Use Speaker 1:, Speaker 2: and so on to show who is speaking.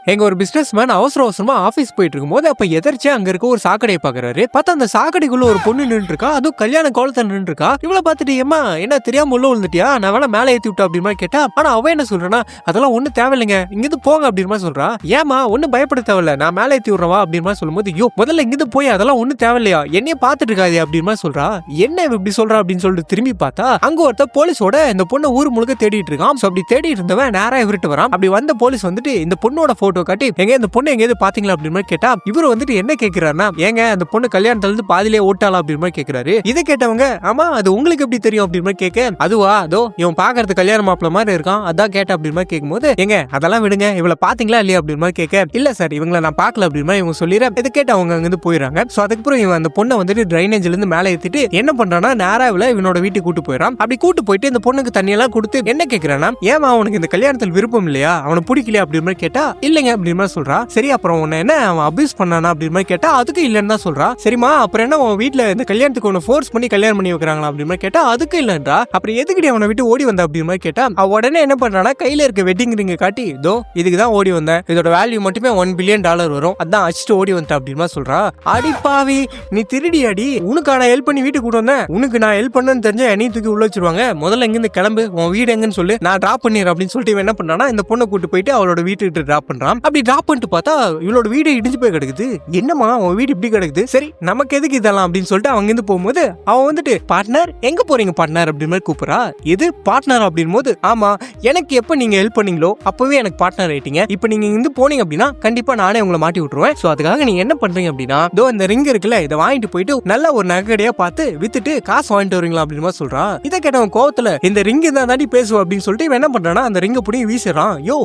Speaker 1: எங்க ஒரு business man அவசர அவசரமா ஆபீஸ் போயிட்டு இருக்கும்போது அப்ப எதிர்ச்சியா அங்க இருக்க ஒரு சாக்கடையை பாக்குறாரு. பார்த்தா அந்த சாக்கடைக்குள்ள ஒரு பொண்ணு நின்று இருக்கா, அதுவும் கல்யாண கோலத்துல நின்று இருக்கா. இவ்வளவு பார்த்துட்டு ஏமா என்ன தெரியாம உள்ள விழுந்துட்டியா, நான் வேணா மேலே ஏத்தி விட்டா அப்படிமா கேட்டா, ஆனா அவ என்ன சொல்றானா, அதெல்லாம் ஒண்ணு தேவையில்லைங்க, இங்கிருந்து போங்க அப்படிமா சொல்றா. ஏமா ஒண்ணு பயப்பட தேவையில்ல, நான் மேலே ஏத்தி விடுறவா அப்படிமா சொல்லும்போது, ஐயோ முதல்ல இங்கிருந்து போய் அதெல்லாம் ஒண்ணு தேவையில்லையா, என்னைய பாத்துட்டு இருக்காது அப்படிமா சொல்றா. என்ன இப்படி சொல்றா அப்படின்னு சொல்லிட்டு திரும்பி பார்த்தா அங்க ஒருத்த போலீஸோட இந்த பொண்ணை ஊர் முழுக்க தேடிட்டு இருக்கான். அப்படி தேடிட்டு இருந்தவன் நேரா இவர்கிட்ட வரான். அப்படி வந்த போலீஸ் வந்துட்டு இந்த பொண்ணோட போட்டோ காட்டி, எங்க இந்த பொண்ணு எங்கேயாவது பாத்தீங்களா அப்படின்னு கேட்டா, இவர் வந்துட்டு என்ன கேட்கிறாருன்னா, ஏங்க அந்த பொண்ணு கல்யாணத்துல இருந்து பாதியிலே ஓட்டாளா அப்படின்னு கேட்கிறாரு. இதை கேட்டவங்க, ஆமா அது உங்களுக்கு எப்படி தெரியும் அப்படின்னு கேட்க, அதுவா அதோ இவன் பாக்குறது கல்யாண மாப்பிள்ள மாதிரி இருக்கான் அதான் கேட்ட அப்படின்னு கேட்கும்போது, எங்க அதெல்லாம் விடுங்க, இவளை பாத்தீங்களா இல்லையா அப்படின்னு கேட்க, இல்ல சார் இவங்களை நான் பாக்கல அப்படின்னு இவங்க சொல்லிடுற. இதை கேட்டு அவங்க அங்கிருந்து போயிடறாங்க. சோ அதுக்கப்புறம் இவன் அந்த பொண்ணை வந்துட்டு டிரைனேஜ்ல இருந்து மேலே ஏத்திட்டு என்ன பண்றான்னா, நேரா இவனோட வீட்டுக்கு கூட்டு போயிடறான். அப்படி கூட்டு போயிட்டு இந்த பொண்ணுக்கு தண்ணி எல்லாம் கொடுத்து என்ன கேட்கிறானா, ஏமா அவனுக்கு இந்த கல்யாணத்தில் விருப்பம் இல்லையா, அவனை பிடிக்கலையா அப்படின்னு கேட்டா, இல்லைங்க அப்படின்னு சொல்றா. சரி அப்புறம் உன்னை என்ன அவன் அபியூஸ் பண்ணானா அப்படின்னு கேட்டா, அதுக்கு இல்லன்னு தான் சொல்றா. சரிமா அப்புறம் என்ன உன் வீட்டுல இந்த கல்யாணத்துக்கு உன்னை ஃபோர்ஸ் பண்ணி கல்யாணம் பண்ணி வைக்கிறாங்களா அப்படின்னு கேட்டா, அதுக்கு இல்லன்றா. அப்புறம் எதுக்கிட்ட அவனை விட்டு ஓடி வந்த அப்படின்னு கேட்டா, அவ உடனே என்ன பண்றானா, கையில இருக்க வெட்டிங் ரிங்க காட்டி, இதோ இதுக்கு தான் ஓடி வந்தேன், இதோட வேல்யூ மட்டுமே $1 பில்லியன் வரும், அதான் அடிச்சுட்டு ஓடி வந்தேன் அப்படிமா சொல்றா. அடி பாவி நீ திருடி அடி, உனக்கு நான் ஹெல்ப் பண்ணி வீட்டுக்கு கூட்டு வந்தேன், உனக்கு நான் ஹெல்ப் பண்ணேன்னு தெரிஞ்ச என்னையும் தூக்கி உள்ள வச்சிருவாங்க, முதல்ல இங்கிருந்து கிளம்பு, உன் வீடு எங்கன்னு சொல்லு, நான் டிராப் பண்ணிடுறேன் அப்படின்னு சொல்லிட்டு என்ன பண்றானா, இந்த பொண்ணை கூட்டு போயிட்டு அவளோட வீட்டுக்கு டிராப் பண்றான். அப்படி டிராப் பண்ணிட்டு பார்த்தா இவளோட வீடு இடிஞ்சு போய் கிடக்குது. என்னமா அவன் வீடு இப்படி கிடக்குது, சரி நமக்கு எதுக்கு இதெல்லாம் அப்படின்னு சொல்லிட்டு அவங்க இருந்து போகும்போது அவன் வந்துட்டு, பார்ட்னர் எங்க போறீங்க பார்ட்னர் அப்படின்னு மாதிரி கூப்பிடுறா. எது பார்ட்னர் அப்படின்னு போது, ஆமா எனக்கு எப்ப நீங்க ஹெல்ப் பண்ணீங்களோ அப்பவே எனக்கு பார்ட்னர் ஆயிட்டீங்க, இப்ப நீங்க இருந்து போனீங்க அப்படின்னா கண்டிப்பா நானே உங்களை மாட்டி விட்டுருவேன். சோ அதுக்காக நீங்க என்ன பண்றீங்க அப்படின்னா, இதோ இந்த ரிங் இருக்குல்ல, இதை வாங்கிட்டு போயிட்டு நல்ல ஒரு நகைக்கடையா பார்த்து வித்துட்டு காசு வாங்கிட்டு வரீங்களா அப்படின்னு சொல்றா. இதை கேட்டவன் கோவத்துல, இந்த ரிங் தான் தாண்டி பேசுவோம் அப்படின்னு சொல்லிட்டு இவன் என்ன பண்றானா, அந்த ரிங்க புடி வீசுறான். யோ